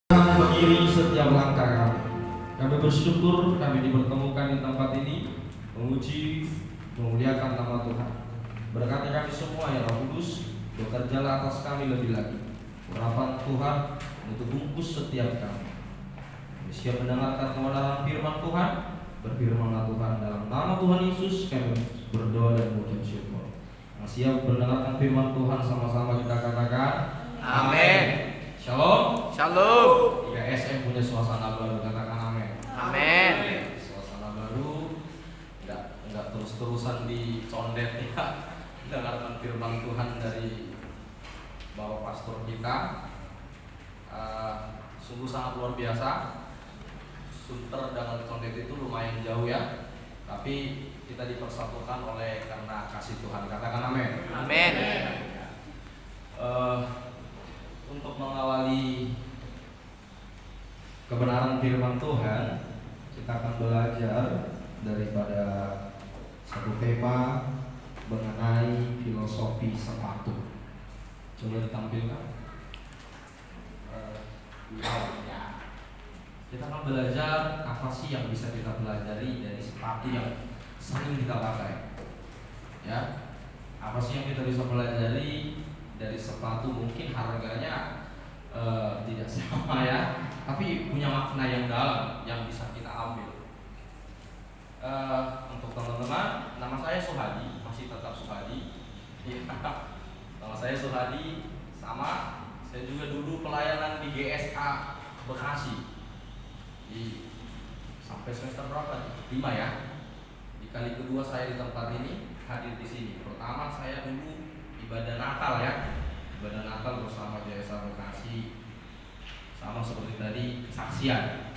Mengiringi setiap langkah kami. Kami bersyukur kami dipertemukan di tempat ini, menguji, memuliakan nama Tuhan. Berkati kami semua ya Roh Kudus, bekerjalah atas kami lebih lagi. Harapan Tuhan untuk bungkus setiap kami. Siap mendengarkan kebenaran firman Tuhan, berfirmanlah Tuhan dalam nama Tuhan Yesus kami berdoa dan mengucap syukur. Siap mendengarkan firman Tuhan, sama-sama kita katakan amin. Shalom. Shalom. IKSM punya suasana baru, katakan amin. Amin. Suasana baru, enggak terus-terusan dicondet ya. Dengarkan firman Tuhan dari Bapak Pastor kita. Sungguh sangat luar biasa. Sunter dengan condet itu lumayan jauh ya. Tapi kita dipersatukan oleh karena kasih Tuhan. Katakan amin. Amin. Untuk mengawali kebenaran firman Tuhan, kita akan belajar daripada satu tema mengenai filosofi sepatu. Coba ditampilkan. Kita akan belajar apa sih yang bisa kita pelajari dari sepatu yang sering kita pakai. Ya, apa sih yang kita bisa pelajari dari sepatu? Mungkin harganya tidak sama ya, tapi punya makna yang dalam yang bisa kita ambil. Untuk teman-teman, nama saya Suhadi, masih tetap Suhadi. Nama saya Suhadi, sama saya juga dulu pelayanan di GSA Bekasi sampai semester berapa? 5 ya. Di kali kedua saya di tempat ini, hadir di sini. Pertama saya dulu ibadah Natal ya, ibadah Natal bersama GSA Bekasi, sama seperti tadi kesaksian.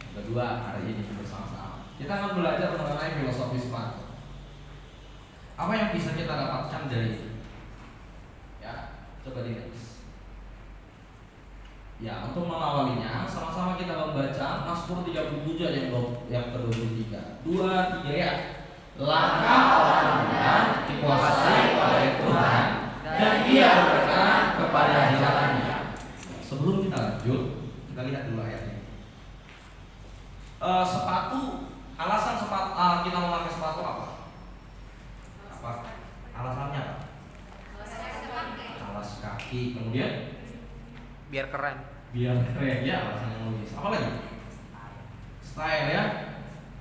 Yang kedua hari ini bersama-sama kita akan belajar mengenai filosofi sepatu. Apa yang bisa kita dapatkan dari ini? Ya, coba dilihat. Ya, untuk mengawalinya sama-sama kita membaca Mazmur 37 yang ke-23. 2, 3 ya. Langkah orang benar dikuasai oleh Tuhan dan Dia berkenan kepada jalannya. Sebelum kita lanjut, kita lihat dulu ayatnya. Sepatu, alasan sepatu kita memakai sepatu apa? Apa? Alasannya apa? Alas kaki, kemudian Biar keren. biar keren ya, alasan yang logis. Apa lagi? Style ya.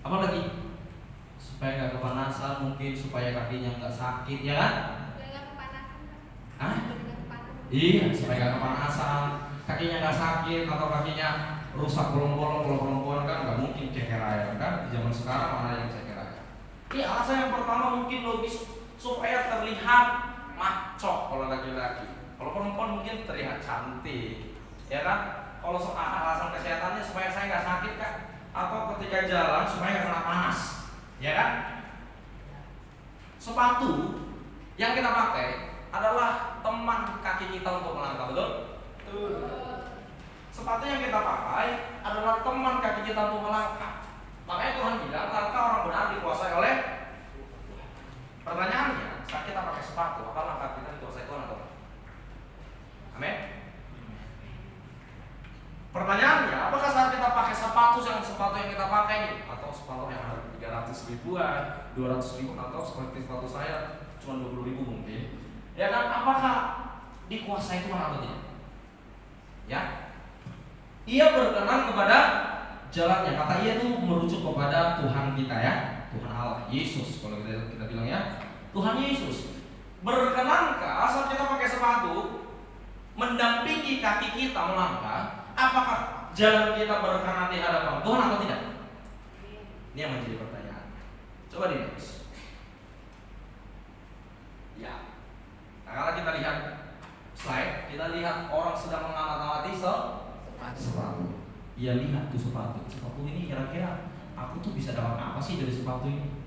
Apa lagi? Supaya nggak kepanasan, mungkin supaya kakinya nggak sakit ya kan? Hah? Iya, supaya nggak kepanasan, kakinya nggak sakit atau kakinya rusak bolong-bolong. Kalau perempuan kan nggak mungkin ceker ayam kan? Di zaman sekarang mana yang ceker ayam? Iya, alasan yang pertama mungkin logis, supaya terlihat maco kalau laki-laki. Kalau perempuan mungkin terlihat cantik, ya kan? Kalau soal alasan kesehatannya supaya saya nggak sakit kan? Atau ketika jalan supaya nggak kena panas, ya kan? Sepatu yang kita pakai adalah teman kaki kita untuk melangkah, betul? Sepatu yang kita pakai adalah teman kaki kita untuk melangkah. Makanya Tuhan bilang langkah orang benar dikuasai oleh. Pertanyaannya, saat kita pakai sepatu, apa langkah kita dikuasai Tuhan atau? Amin. Pertanyaannya, apakah saat kita pakai sepatu yang kita pakai ini, atau sepatu yang harga 300 ribuan, 200 ribu, atau seperti sepatu saya cuma 20 ribu mungkin, ya kan? Apakah dikuasai Tuhan atau tidak? Ya, Ia berkenan kepada jalannya. Kata Ia itu merujuk kepada Tuhan kita ya, Tuhan Allah, Yesus. Kalau kita bilang ya, Tuhan Yesus. Berkenankah saat kita pakai sepatu mendampingi kaki kita melangkah? Apakah jalan kita berkenan di hadapan Tuhan atau tidak? Ini yang menjadi pertanyaan. Coba dilihat. Ya. Nah, kalau kita lihat slide, kita lihat orang sedang mengamati sepatu. Ia lihat tuh sepatu ini kira-kira aku tuh bisa dapat apa sih dari sepatu ini?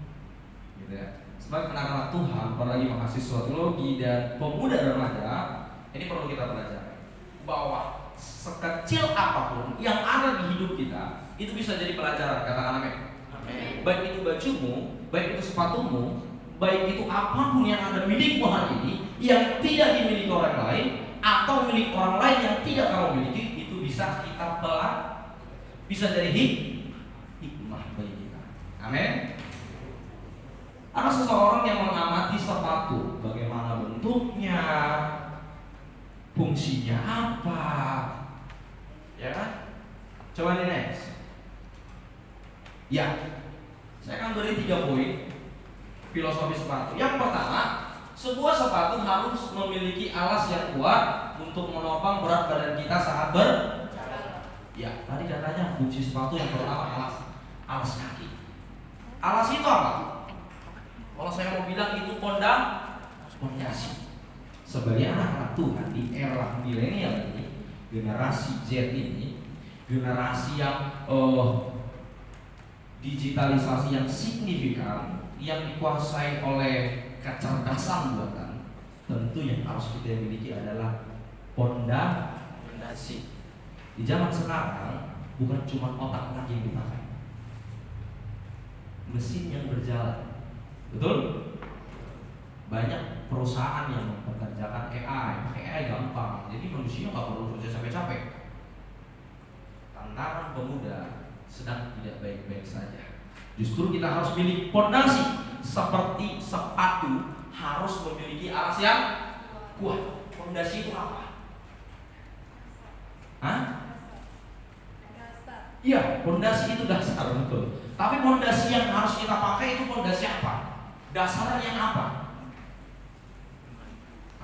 Gitu ya. Sebagai anak-anak Tuhan, apalagi mahasiswa teologi dan pemuda remaja, ini perlu kita pelajari bahwa sekecil apapun yang ada di hidup kita itu bisa jadi pelajaran. Katakan amin. Amin. Baik itu bajumu, baik itu sepatumu, baik itu apapun yang ada milikmu hari ini yang tidak dimiliki orang lain, atau milik orang lain yang tidak kamu miliki, itu bisa bisa kita bisa jadi hikmah bagi kita. Amin. Ada seseorang yang mengamati sepatu, bagaimana bentuknya, fungsinya apa, ya kan? Coba di next. Ya, saya akan beri 3 poin filosofi sepatu. Yang pertama, sebuah sepatu harus memiliki alas yang kuat untuk menopang berat badan kita saat ya, tadi katanya fungsi sepatu yang pertama alas kaki. Alas itu apa? Kalau saya mau bilang itu pondasi. Sebagai anak-anak Tuhan di era milenial ini, generasi Z ini, generasi yang digitalisasi yang signifikan, yang dikuasai oleh kecerdasan buatan, tentu yang harus kita miliki adalah pondasi. Di zaman sekarang bukan cuma otak anak yang dipakai, mesin yang berjalan. Betul? Banyak perusahaan yang mempekerjakan AI. Pakai AI gampang, jadi manusia nggak perlu kerja capek-capek. Tantangan pemuda sedang tidak baik-baik saja. Justru kita harus miliki pondasi. Seperti sepatu harus memiliki alas yang kuat. Pondasi itu apa? Hah? Iya, pondasi itu dasar, betul. Tapi pondasi yang harus kita pakai itu pondasi apa? Dasarnya apa?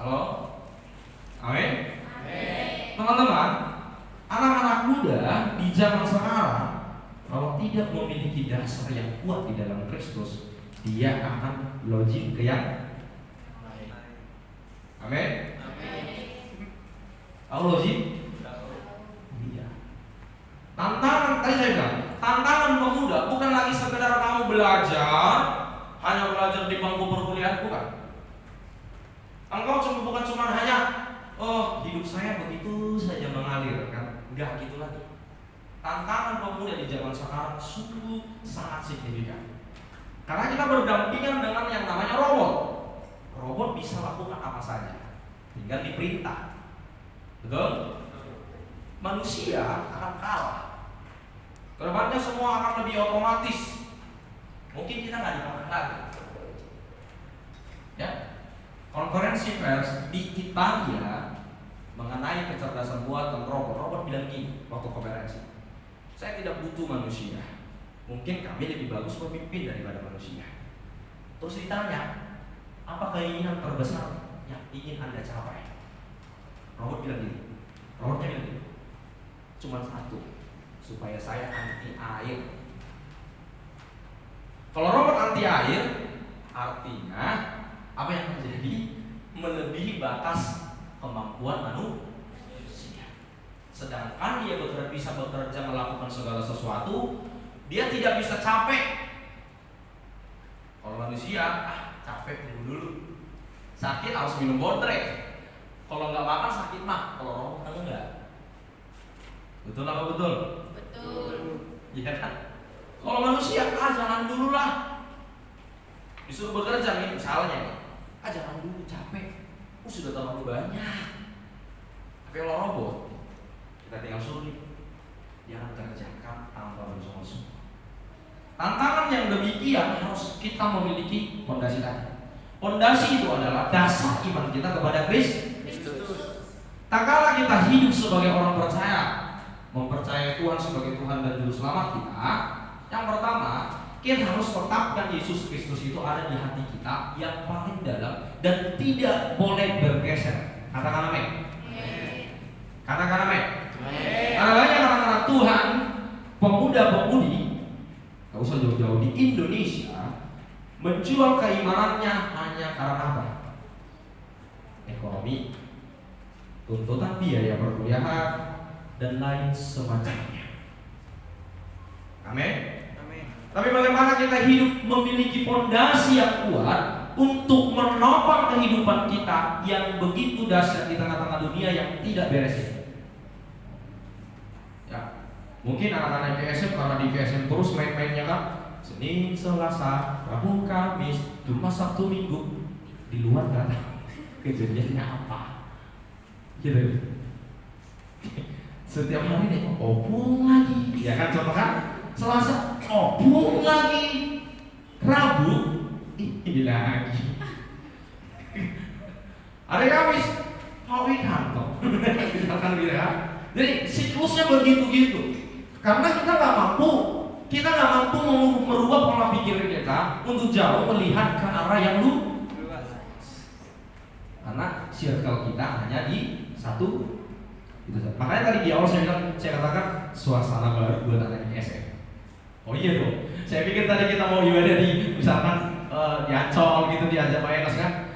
Halo? Amin? Teman-teman, anak-anak muda di zaman sekarang kalau tidak memiliki dasar yang kuat di dalam Kristus, dia akan logik ke yang amin? Tahu logik? Iya. Tantangan, tadi saya bilang, tantangan pemuda bukan lagi sekedar kamu belajar, hanya belajar di bangku perkuliahan, bukan. Engkau bukan cuma hanya hidup saya begitu saja mengalir, kan? Enggak gitu lagi. Tantangan pemuda di zaman sekarang sungguh sangat signifikan. Karena kita berdampingan dengan yang namanya robot. Robot bisa lakukan apa saja, tinggal diperintah. Betul? Manusia akan kalah. Kedepannya semua akan lebih otomatis. Mungkin kita nggak dipakai lagi. Ya, konferensi pers di Italia mengenai kecerdasan buatan robot bilang gini waktu konferensi, saya tidak butuh manusia. Mungkin kami lebih bagus memimpin daripada manusia. Terus ditanya, apa keinginan terbesar yang ingin Anda capai? Robot bilang gini, robotnya bilang gini, cuma satu, supaya saya anti air. Kalau robot anti air, artinya apa yang terjadi? Melebihi batas kemampuan manusia. Sedangkan dia bisa bekerja melakukan segala sesuatu, dia tidak bisa capek. Kalau manusia, capek tunggu dulu. Sakit harus minum bontrek. Kalau nggak makan sakit mah. Kalau robot kan enggak. Betul apa betul? Betul. Iya kan? Kalau manusia, jangan dulu lah. Disuruh bekerja nih, misalnya, jangan dulu, capek. Sudah terlalu banyak. Tapi kalau robot, kita tinggal suruh nih, dia akan kerjakan tanpa bersungguh-sungguh. Tantangan yang demikian harus kita memiliki pondasi tadi. Pondasi itu adalah dasar iman kita kepada Kristus. Tak kala kita hidup sebagai orang percaya, mempercayai Tuhan sebagai Tuhan dan Juru Selamat kita, yang pertama, kita harus tetapkan Yesus Kristus itu ada di hati kita yang paling dalam dan tidak boleh bergeser. Katakan amin. Katakan amin. Karena banyak anak-anak Tuhan, pemuda-pemudi, gak usah jauh-jauh di Indonesia, menjual keimanannya hanya karena apa? Ekonomi, tuntutan biaya perkuliahan, dan lain semacamnya. Amin. Tapi bagaimana kita hidup memiliki pondasi yang kuat untuk menopang kehidupan kita yang begitu dahsyat di tengah-tengah dunia yang tidak beres ini? Ya, mungkin anak-anak GSM karena di GSM terus main-mainnya kan Senin, Selasa, Rabu, Kamis, Jumat, Sabtu, Minggu. Di luar nggak tahu kejadiannya apa. Gitu. Setiap hari nih, opung lagi. Ya kan, contoh kan? Selasa, opung lagi. Rabu, ini lagi. Hari Kamis, pawikan kok. Misalkan gitu ya. Jadi siklusnya begitu-gitu. Karena kita nggak mampu merubah pola pikir kita untuk jauh melihat ke arah yang luas. Karena circle kita hanya di satu. Gitu. Makanya tadi di awal saya katakan suasana baru buat anak ISM. Oh iya dong. Saya pikir tadi kita mau ibadah di misalkan di Ancol gitu diajak Pak Enos kan.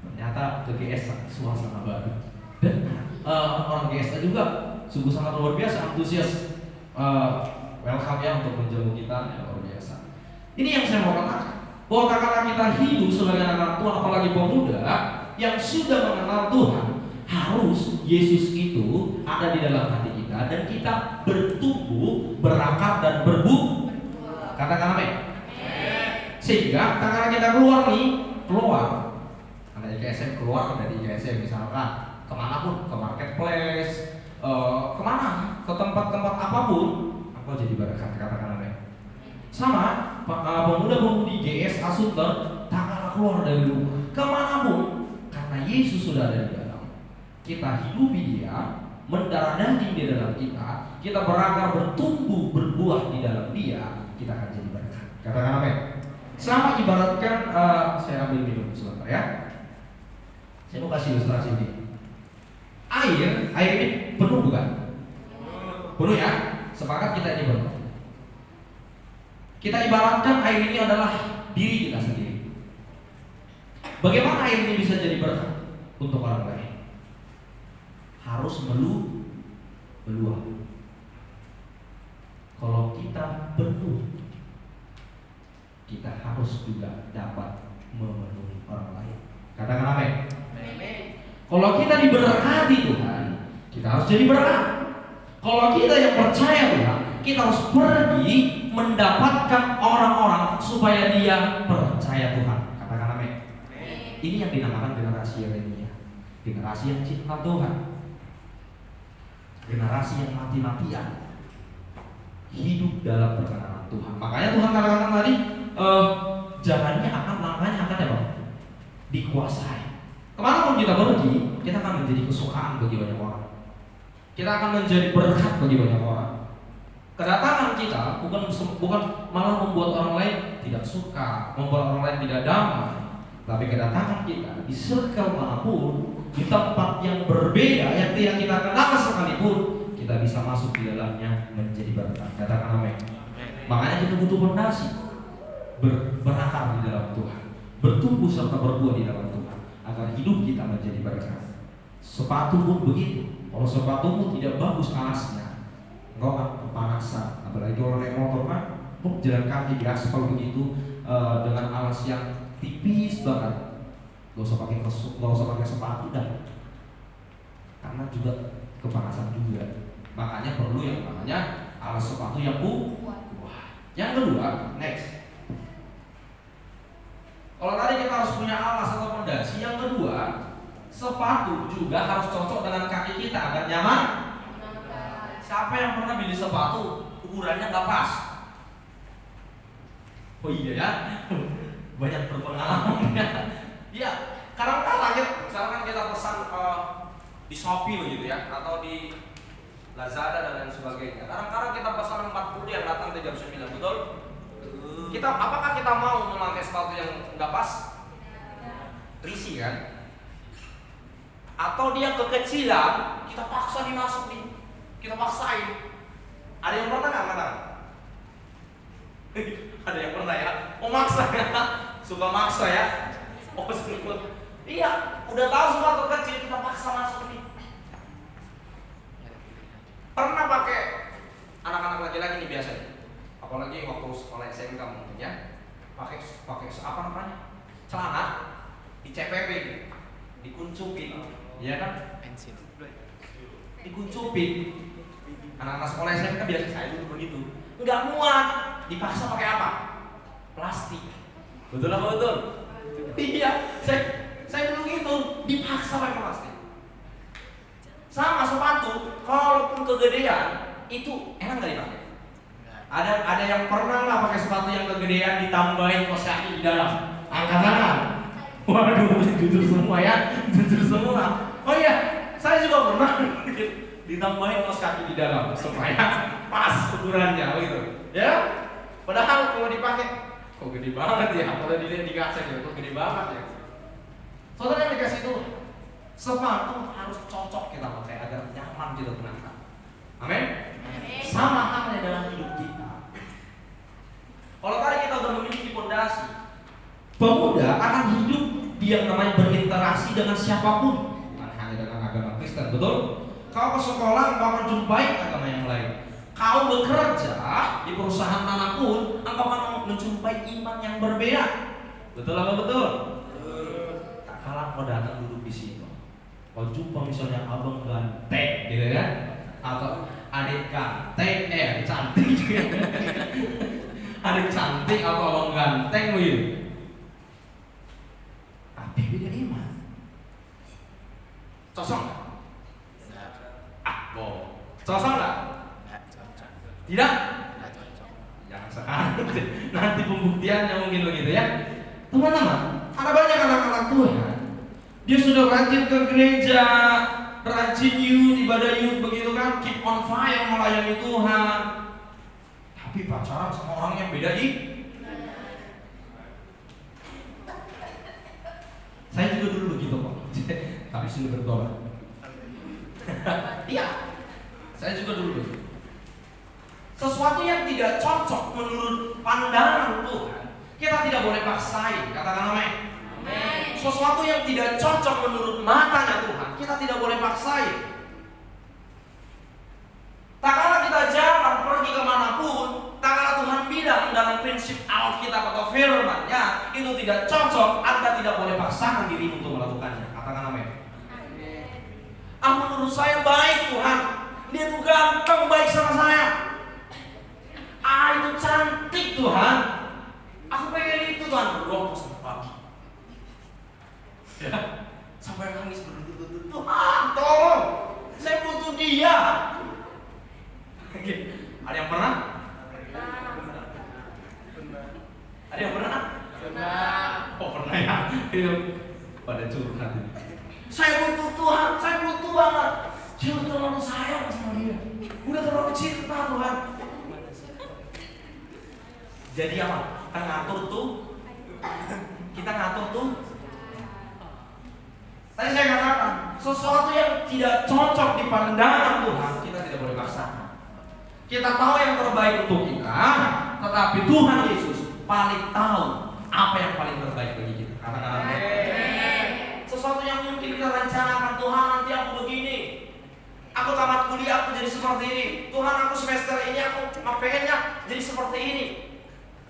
Ternyata ke GS suasana baru. Dan orang GS juga sungguh sangat luar biasa antusias. Welcome ya untuk menjamu kita ya, luar biasa. Ini yang saya mau katakan. Bahwa kakak kita hidup sebagai anak Tuhan, apalagi pemuda yang sudah mengenal Tuhan, harus Yesus itu ada di dalam hati kita dan kita bertumbuh, berakar dan berbuah. Katakan amin. Sehingga kakak kita keluar anak IKSM keluar dari IKSM misalkan kemanapun, ke marketplace, kemana, ke tempat-tempat apapun, aku jadi berkat. Katakan amin. Sama pemuda-pemudi GS Asunter tak kalah keluar dari rumah kemanapun, karena Yesus sudah ada di dalam. Kita hidupi dia, mendarah daging di dalam kita berakar, bertumbuh, berbuah di dalam dia, kita akan jadi berkat. Katakan amin. Sama ibaratkan, saya ambil minum sebentar ya. Saya mau kasih ilustrasi ini. Air ini penuh bukan? Penuh ya. Sepakat kita ini penuh. Kita ibaratkan air ini adalah diri kita sendiri. Bagaimana air ini bisa jadi berkat untuk orang lain? Harus meluap. Kalau kita penuh, kita harus juga dapat memenuhi orang lain. Katakan amin. Kalau kita diberkati Tuhan, kita harus jadi berkat. Kalau kita yang percaya Tuhan, kita harus pergi mendapatkan orang-orang supaya dia percaya Tuhan. Katakan amin. Ini yang dinamakan generasi Yeremia, generasi yang cinta Tuhan, generasi yang mati-matian hidup dalam perkenanan Tuhan. Makanya Tuhan katakan tadi, jalannya akan, langkahnya akan apa? Dikuasai. Kemanapun kita pergi, kita akan menjadi kesukaan bagi banyak orang. Kita akan menjadi berkat bagi banyak orang. Kedatangan kita bukan malah membuat orang lain tidak suka, membuat orang lain tidak damai. Tapi kedatangan kita di circle manapun, di tempat yang berbeda yang tidak kita kenal sekalipun, kita bisa masuk di dalamnya menjadi berkat. Katakan amin. Makanya kita butuh fondasi, berakar di dalam Tuhan, bertumbuh serta berbuah di dalam Tuhan, agar hidup kita menjadi berkat. Sepatu pun begitu. Kalau sepatumu tidak bagus alasnya, engkau akan kepanasan. Apalagi kalau naik motor kan, jalan kaki di aspal begitu, dengan alas yang tipis banget. Gak usah pakai sepatu dah, karena juga kepanasan juga. Makanya perlu yang namanya alas sepatu yang kuat. Yang kedua, next. Kalau tadi kita harus punya alas atau fondasi, yang kedua, sepatu juga harus cocok dengan kaki kita agar nyaman. Siapa yang pernah beli sepatu ukurannya nggak pas? Oh iya ya, banyak berpengalaman. Ya, kadang-kadang ya, misalkan kita pesan di Shopee begitu ya, atau di Lazada dan lain sebagainya. Kadang-kadang kita pesan 40 yang datang 39, betul? Apakah kita mau memakai sepatu yang nggak pas? Risih kan? Atau dia kekecilan, kita paksa dimasukin, kita paksain. Ada yang pernah nggak kata? Ada yang pernah ya? Oh maksa ya? Suka maksa ya? Oh suka. Iya, udah tahu sepatu kecil kita paksa masukin. Pernah pakai anak-anak laki-laki nih biasanya, apalagi waktu sekolah SMK mungkin ya, pakai apa namanya? Celana di CPP, dikuncupin. Iya kan? Pensil. Dikuncupin. Anak-anak sekolah SMK biasa saya dulu begitu. Enggak muat, dipaksa pakai apa? Plastik. Betul apa betul? Iya, saya dulu gitu, dipaksa pakai plastik. Sama sepatu, kalaupun kegedean, itu enak nggak dipakai? Ada yang pernah nggak pakai sepatu yang kegedean ditambahin kaos kaki di dalam? Angkat tangan. Waduh, jujur semua ya, jujur semua. Oh iya, saya juga pernah ditambahin kaos kaki di dalam supaya pas ukurannya gitu. Ya, padahal kalau dipakai, kok gede banget ya? Kalau dilihat di kaca gitu, kok gede banget ya? Saudara yang dikasih itu, sepatu harus cocok kita pakai agar nyaman kita gunakan. Amin. Sama halnya dalam hidup kita. Kalau tadi kita sudah memiliki fondasi, pemuda akan hidup dia namanya berinteraksi dengan siapapun, bukan hanya dengan agama Kristen, betul? Kau ke sekolah, kau akan jumpai agama yang lain. Kau bekerja di perusahaan manapun, engkau akan menjumpai iman yang berbeda. Betul apa betul? Tak kalah kau datang duduk di situ, kau jumpa misalnya abang ganteng, gitu kan? Atau adik ganteng, cantik, adik cantik atau abang ganteng, gitu. Tapi beda iman. Cocok nggak? Cocok nggak? Tidak? Jangan sekarang. Nanti pembuktiannya mungkin begitu ya. Teman-teman, ada banyak anak-anak Tuhan. Dia sudah rajin ke gereja, rajin youth, ibadah youth begitu kan, keep on fire melayani Tuhan. Tapi pacaran sama orang yang beda di. Saya juga dulu begitu kok. Tapi sudah bertobat. Iya. Saya juga dulu begitu. Sesuatu yang tidak cocok menurut pandangan Tuhan, kita tidak boleh paksain. Katakan amin. Sesuatu yang tidak cocok menurut matanya Tuhan, kita tidak boleh paksain. Tak kala kita jalan pergi kemanapun, tak kala Tuhan bilang dalam prinsip Alkitab atau firman-Nya itu tidak cocok, Anda tidak boleh paksakan diri untuk melakukannya. Katakan amin. Menurut saya baik Tuhan, dia tuh gampang baik sama saya. Itu cantik Tuhan, aku pengen itu Tuhan. Berdoa sampai pagi, ya, sampai nangis berduduk-duduk. Tuhan tolong, saya butuh dia. Ada yang pernah? Ada yang pernah? Oh pernah ya. Pada curhat ini. Saya butuh Tuhan, saya butuh banget. Saya udah terlalu sayang sama dia, udah terlalu cinta Tuhan. Jadi apa? Kita ngatur tuh. Tadi saya katakan, sesuatu yang tidak cocok di pandangan Tuhan, kita tidak boleh paksakan. Kita tahu yang terbaik untuk kita, tetapi Tuhan Yesus paling tahu apa yang paling terbaik bagi kita. Katakan amin. Sesuatu yang mungkin kita rencanakan, Tuhan nanti aku begini, aku tamat kuliah aku jadi seperti ini, Tuhan aku semester ini aku pengennya jadi seperti ini,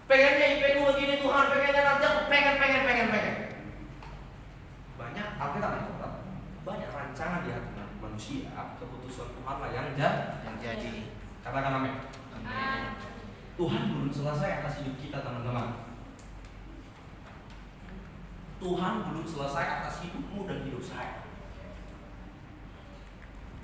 pengennya IP ku begini Tuhan, pengennya nanti aku pengen. Banyak Alkitab itu banyak rancangan di hati manusia, keputusan Tuhan lah yang jadi. Katakan amin. Tuhan belum selesai atas hidup kita teman-teman. Tuhan belum selesai atas hidupmu dan hidup saya.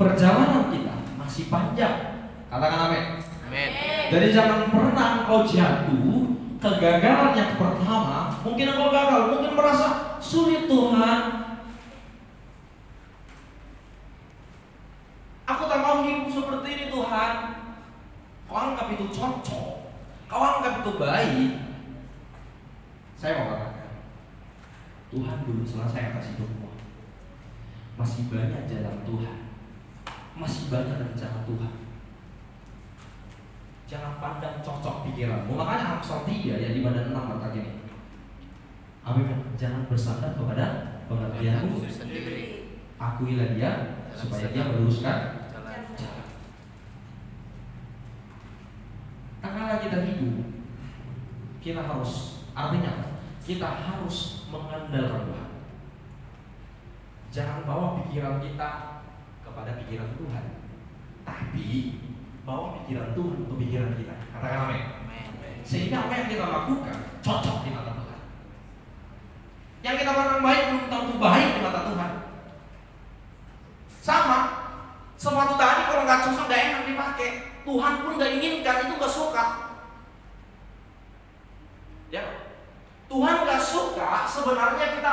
Perjalanan kita masih panjang. Katakan amin. Amin. Jadi jangan pernah engkau jatuh kegagalan yang pertama. Mungkin engkau gagal, mungkin merasa sulit Tuhan. Aku tak mau hidup seperti ini Tuhan. Kau anggap itu cocok, kau anggap itu baik. Saya mau katakan, Tuhan belum selesai atas hidupmu. Masih banyak jalan Tuhan, masih banyak rencana Tuhan. Jangan pandang cocok pikiranmu. Makanya Amsal 3 ya di badan 6 kata gini. Amin. Jangan bersandar kepada pengertianmu sendiri. Akuilah dia supaya dia meluruskan jalan. Karena kita hidup, kita harus, artinya kita harus mengandalkan Tuhan. Jangan bawa pikiran kita kepada pikiran Tuhan, tapi bawa pikiran Tuhan untuk pikiran kita. Katakan amin. Sehingga apa yang kita lakukan cocok di mata Tuhan. Yang kita pandang baik belum tentu baik di mata Tuhan. Sama, Sepatu tadi kalau nggak cocok nggak enak dipakai. Tuhan pun nggak inginkan, itu nggak suka. Ya, Tuhan nggak suka sebenarnya kita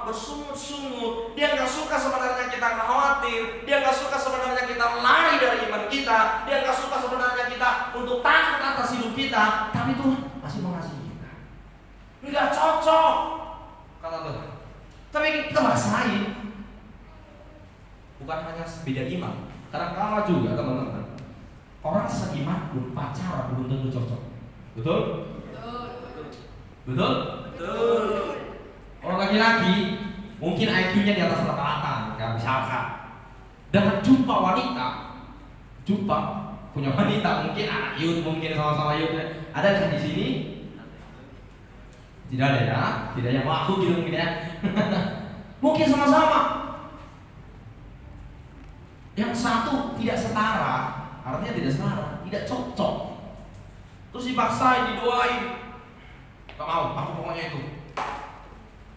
bersungut-sungut. Dia nggak suka sebenarnya kita khawatir. Dia nggak suka sebenarnya kita lari dari iman kita. Dia nggak suka sebenarnya kita untuk takut atas hidup kita. Tapi Tuhan masih mengasihi kita. Nggak cocok, kata Tuhan. Tapi kita bahasain. Bukan hanya beda iman. Kadang-kala juga teman-teman, orang seiman pun pacaran belum tentu cocok. Betul? Betul? Betul. Orang laki-laki mungkin IQ-nya di atas rata-rata, nggak misalkan. Dan jumpa wanita, punya wanita mungkin anak Yud, mungkin sama-sama Yud. Ada kan di sini? Tidak ada ya, tidak yang laku gitu mungkin ya. Mungkin sama-sama. Yang satu tidak setara, artinya tidak setara, tidak cocok. Terus dipaksain, didoain. Gak mau, aku pokoknya itu.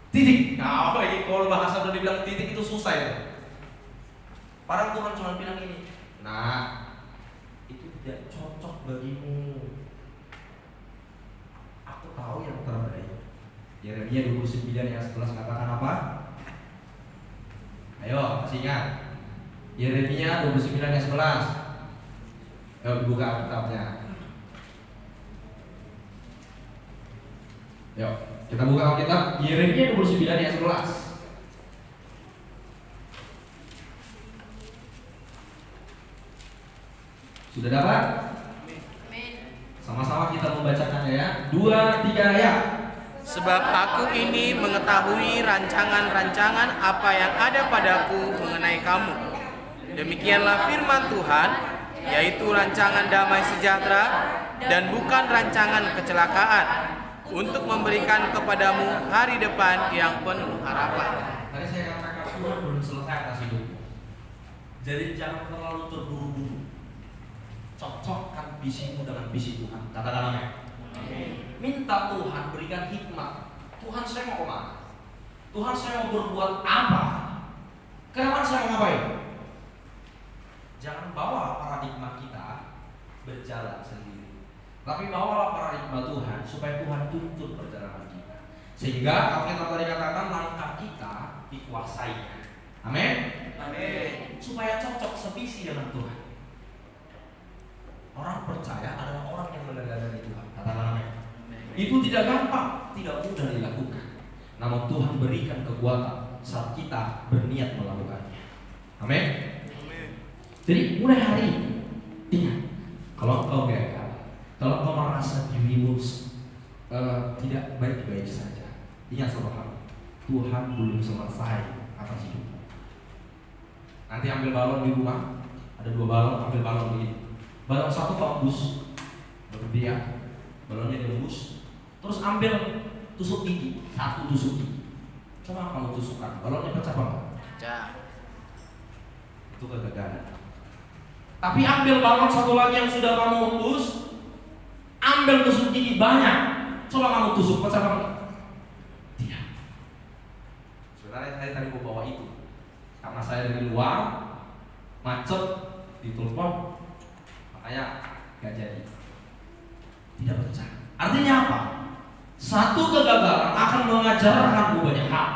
Titik. Nah, apa ini kalau bahasa udah dibilang titik itu susah ya. Padahal Tuhan cuma bilang ini. Nah, itu tidak cocok bagimu. Aku tahu yang terbaik. Yeremia 29 ayat 11 katakan apa? Ayo, masih ingat? Yeremia 29 ayat 11. Ayo buka kitabnya. Yuk, kita buka Alkitab Yeremia 29 ayat 11. Sudah dapat? Sama-sama kita membacakannya ya. 2, 3 ayat. Sebab aku ini mengetahui rancangan-rancangan apa yang ada padaku mengenai kamu. Demikianlah firman Tuhan, yaitu rancangan damai sejahtera dan bukan rancangan kecelakaan, untuk memberikan kepadamu hari depan yang penuh harapan. Tadi saya katakan Tuhan belum selesai atas hidupmu. Jadi jangan terlalu terburu-buru. Cocokkan visimu dengan visi Tuhan. Katakan amin. Minta Tuhan berikan hikmat. Tuhan, saya mau kemana? Tuhan, saya mau berbuat apa? Kenapa saya mau ngapain? Jangan bawa paradigma kita berjalan sendiri, tapi bawalah paradigma Tuhan supaya Tuhan tuntun perjalanan kita. Sehingga Alkitab tadi katakan langkah kita dikuasainya. Amin. Amin. Supaya cocok sevisi dengan Tuhan. Orang percaya adalah orang yang meneladani Tuhan. Katakan amin. Itu tidak gampang, tidak mudah dilakukan. Namun Tuhan berikan kekuatan saat kita berniat melakukannya. Amin. Jadi mulai hari ini, ingat, kalau engkau gagal, kalau engkau merasa dirimu tidak baik-baik saja, ingat satu hal, Tuhan belum selesai atas hidupmu. Nanti ambil balon di rumah, ada 2 balon, ambil balon begini. Balon satu kau embus, berhenti, balonnya diembus, terus ambil tusuk gigi, 1 tusuk gigi. Coba kamu tusukkan, balonnya pecah banget. Pecah. Itu kegagalan. Tapi ambil balon satu lagi yang sudah kamu embus, ambil tusuk gigi banyak, coba kamu tusuk, pecah banget. Tidak. Sebenarnya saya tadi mau bawa itu, karena saya dari luar, macet, ditelepon, makanya gak jadi. Tidak pecah. Artinya apa? Satu kegagalan akan mengajarkanmu banyak hal.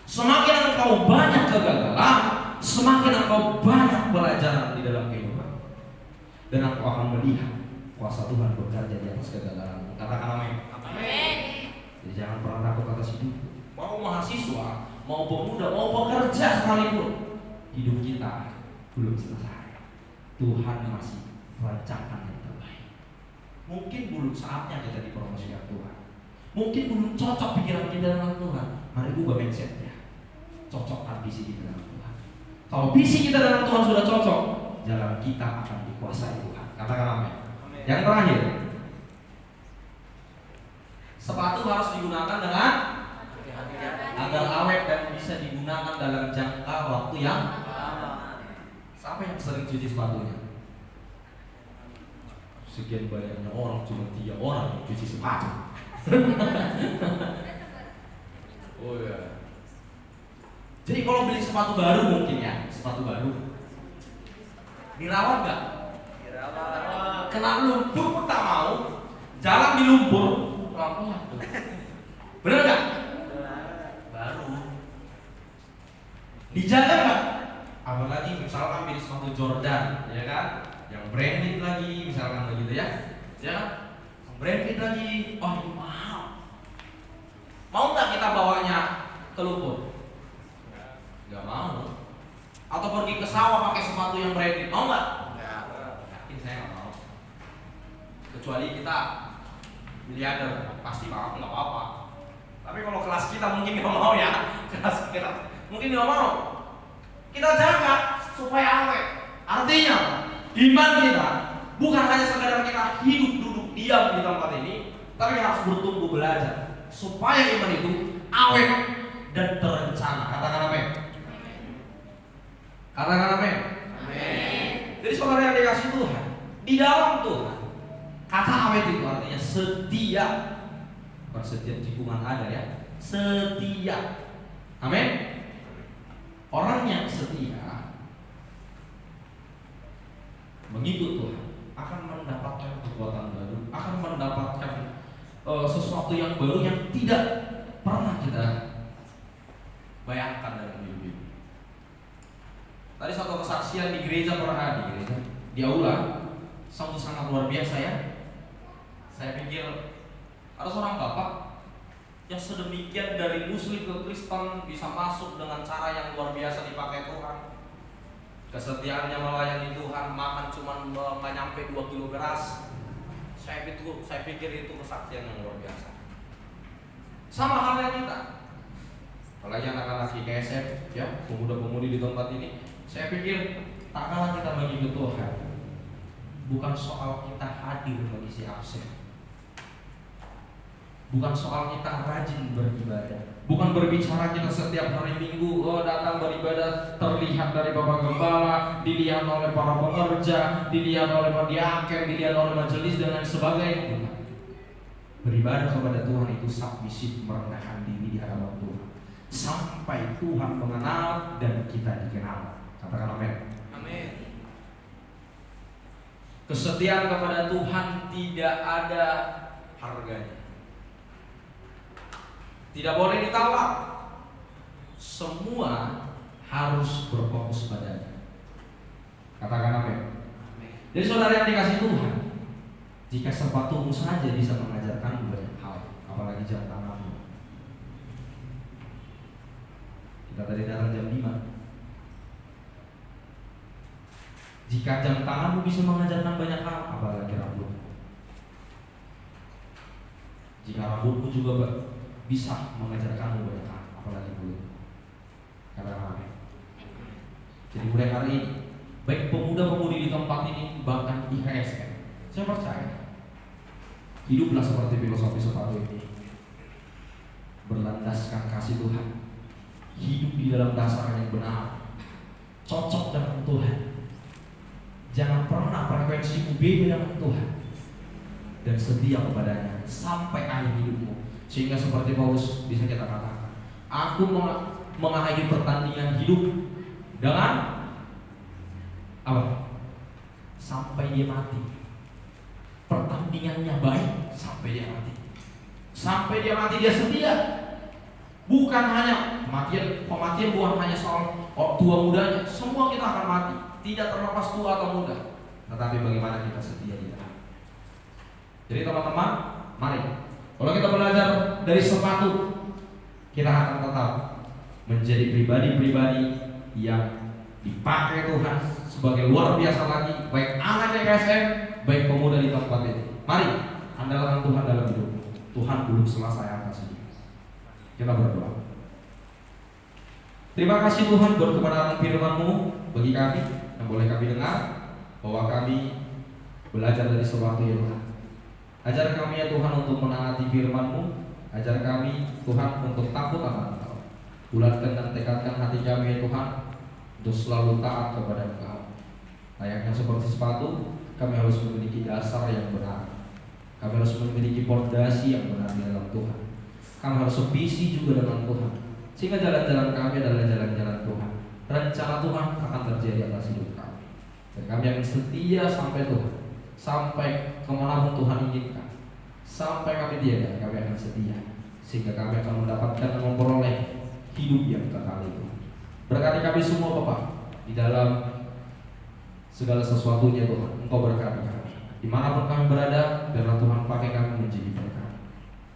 Semakin engkau banyak kegagalan, semakin engkau banyak pelajaran di dalam kehidupan. Dan engkau akan melihat kuasa Tuhan bekerja di atas kegagalan. Katakan amin. Amin. Jadi jangan pernah takut atas hidup. Mau mahasiswa, mau pemuda, mau pekerja sekalipun, hidup kita belum selesai. Tuhan masih merancangkan yang terbaik. Mungkin belum saatnya kita dipromosikan Tuhan. Mungkin belum cocok pikiran kita dengan Tuhan. Mari ubah mindsetnya. Cocokkan visi kita dengan Tuhan. Kalau visi kita dengan Tuhan sudah cocok, jalan kita akan dikuasai Tuhan. Katakan amin. Yang terakhir, sepatu harus digunakan dengan agar awet dan bisa digunakan dalam jangka waktu yang lama. Siapa yang sering cuci sepatunya? Sekian banyaknya orang, cuma 3 orang yang cuci sepatu. Oh ya. Jadi kalau beli sepatu baru mungkin ya, sepatu baru Dirawat nggak? Kena lumpur pun tak mau. Jalan di lumpur, pelan-pelan. Bener nggak? Baru. Dijaga nggak? Apalagi misalkan ambil sepatu Jordan, ya kan? Yang branded lagi, misalkan begitu ya, ya, branded lagi. Oh ini mahal. Mau nggak kita bawanya ke lumpur? Nggak mau. Atau pergi ke sawah pakai sepatu yang branded, mau nggak? Yakin saya nggak mau. Kecuali kita miliarder, pasti mau, nggak apa-apa. Tapi kalau kelas kita mungkin nggak mau ya, kelas kita mungkin nggak mau. Kita jaga supaya awet. Artinya iman kita bukan hanya sekadar kita hidup duduk diam di tempat ini, tapi harus bertumbuh belajar supaya iman itu awet dan terencana. Katakan amin. Katakan amin. Jadi saudara yang dikasih Tuhan, di dalam Tuhan, kata awet itu artinya setia. Bukan setia tikungan ada ya, setia. Amin. Orang yang setia mengikut Tuhan akan mendapatkan kekuatan baru, akan mendapatkan sesuatu yang baru yang tidak pernah kita bayangkan dalam hidup ini. Tadi satu kesaksian di gereja pernah di aula, sangat luar biasa ya. Saya pikir ada seorang bapak yang sedemikian dari Muslim ke Kristen bisa masuk dengan cara yang luar biasa dipakai Tuhan. Kesetiaannya melayani Tuhan, makan cuma nggak nyampe 2 kilo beras. Saya pikir itu kesaksian yang luar biasa. Sama halnya kita, apalagi anak-anak KSM ya, pemuda-pemudi di tempat ini. Saya pikir tak kalah kita mengikut Tuhan, bukan soal kita hadir mengisi absen, bukan soal kita rajin beribadah, bukan berbicara kita setiap hari Minggu datang beribadah terlihat dari Bapak Gembala, dilihat oleh para pekerja, dilihat oleh pendiaken, dilihat oleh majelis dan lain sebagainya. Beribadah kepada Tuhan itu submisif, merendahkan diri di hadapan Tuhan sampai Tuhan mengenal dan kita dikenal. Katakan amin. Amin. Kesetiaan kepada Tuhan tidak ada harganya. Tidak boleh ditawar. Semua harus berfokus padanya. Katakan amin. Jadi saudara yang dikasih Tuhan, jika sepatumu saja bisa mengajarkan banyak hal, apalagi jam tanganmu. Kita tadi datang jam 5. Jika jam tanganmu bisa mengajarkan banyak hal, apalagi rambut. Jika rambutmu juga bisa mengajarkanmu banyak hal, apalagi kulit. Katakan amin. Jadi mulai hari ini, baik pemuda-pemudi di tempat ini, bahkan IKSM, saya percaya hiduplah seperti filosofi sepatu ini, berlandaskan kasih Tuhan, hidup di dalam dasar yang benar, cocok dengan Tuhan. Jangan pernah frekuensimu beda dengan Tuhan, dan setia kepadanya sampai akhir hidupmu. Sehingga seperti Paulus bisa kita katakan, aku mengakhiri pertandingan hidup dengan apa? Sampai dia mati. Pertandingannya baik sampai dia mati. Sampai dia mati dia setia. Bukan hanya pematian bukan hanya soal tua mudanya. Semua kita akan mati, tidak terlepas tua atau muda. Tetapi bagaimana kita setia di dalam. Jadi teman-teman, mari. Kalau kita belajar dari sepatu, kita akan tetap menjadi pribadi-pribadi yang dipakai Tuhan sebagai luar biasa lagi, baik anak KSM, baik pemuda di tempat ini. Mari andalkan Tuhan dalam hidupmu. Tuhan belum selesai atas ini. Kita berdoa. Terima kasih Tuhan buat kebenaran firman-Mu bagi kami yang boleh kami dengar, bahwa kami belajar dari sesuatu ya Tuhan. Ajar kami ya Tuhan untuk menaati firman-Mu. Ajar kami Tuhan untuk takut akan Engkau. Bulatkan dan tekadkan hati kami ya Tuhan untuk selalu taat kepada Engkau. Layaknya seperti sepatu, kami harus memiliki dasar yang benar. Kami harus memiliki fondasi yang benar di dalam Tuhan. Kami harus sevisi juga dengan Tuhan, sehingga jalan-jalan kami adalah jalan-jalan Tuhan. Rencana Tuhan akan terjadi atas hidup kami. Dan kami akan setia sampai Tuhan, sampai kemanapun Tuhan inginkan. Sampai kami tiada, kami akan setia, sehingga kami akan mendapatkan dan memperoleh hidup yang kekal itu. Berkati kami semua Bapak, di dalam segala sesuatunya Tuhan. Engkau berkati kami dimanapun kami berada, biarlah Tuhan pakai kami menjadi berkat.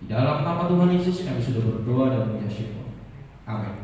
Di dalam nama Tuhan Yesus kami sudah berdoa dan mengucap syukur. Amin.